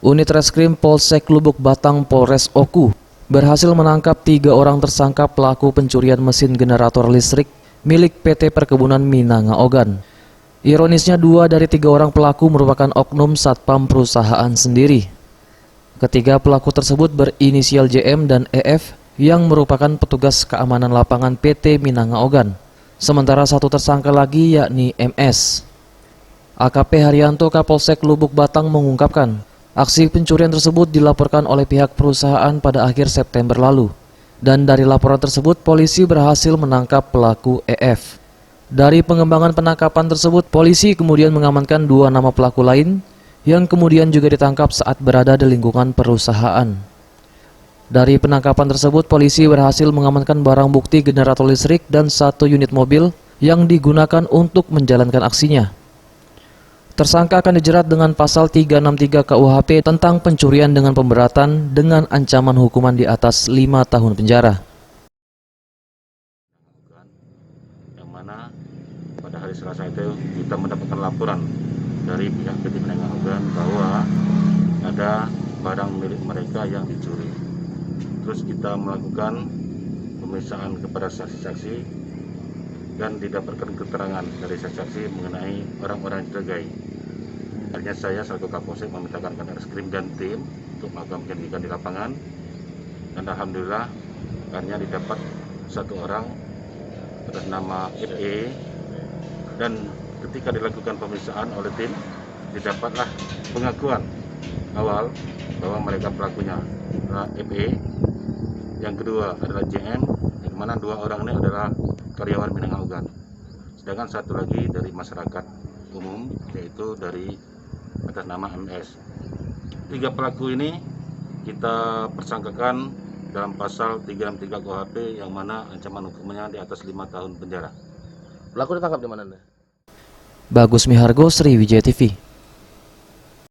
Unit Reskrim Polsek Lubuk Batang Polres Oku berhasil menangkap 3 orang tersangka pelaku pencurian mesin generator listrik milik PT Perkebunan Minanga Ogan. Ironisnya 2 dari 3 orang pelaku merupakan oknum satpam perusahaan sendiri. Ketiga pelaku tersebut berinisial JM dan EF yang merupakan petugas keamanan lapangan PT Minanga Ogan. Sementara satu tersangka lagi yakni MS. AKP Haryanto Kapolsek Lubuk Batang mengungkapkan, aksi pencurian tersebut dilaporkan oleh pihak perusahaan pada akhir September lalu. Dan dari laporan tersebut, polisi berhasil menangkap pelaku EF. Dari pengembangan penangkapan tersebut, polisi kemudian mengamankan 2 nama pelaku lain yang kemudian juga ditangkap saat berada di lingkungan perusahaan. Dari penangkapan tersebut, polisi berhasil mengamankan barang bukti generator listrik dan 1 unit mobil yang digunakan untuk menjalankan aksinya. Tersangka akan dijerat dengan pasal 363 KUHP tentang pencurian dengan pemberatan dengan ancaman hukuman di atas 5 tahun penjara. Yang mana pada hari Selasa itu kita mendapatkan laporan dari pihak PT Minanga Ogan bahwa ada barang milik mereka yang dicuri. Terus kita melakukan pemeriksaan kepada saksi-saksi dan didapatkan keterangan dari saksi-saksi mengenai orang-orang yang dicurigai. Akhirnya saya selaku Kapolsek memintakan Kanit Reskrim dan tim untuk melakukan penyelidikan di lapangan, dan alhamdulillah akhirnya didapat 1 orang atas nama FE, dan ketika dilakukan pemeriksaan oleh tim didapatlah pengakuan awal bahwa mereka pelakunya adalah FE, yang kedua adalah JM, yang mana 2 orang ini adalah karyawan Minanga Ogan, sedangkan 1 lagi dari masyarakat umum, yaitu dari atas nama MS. 3 pelaku ini kita persangkakan dalam pasal 363 KUHP yang mana ancaman hukumannya di atas 5 tahun penjara. Pelaku ditangkap di mana? Bagus Mihargo, Sriwijaya TV.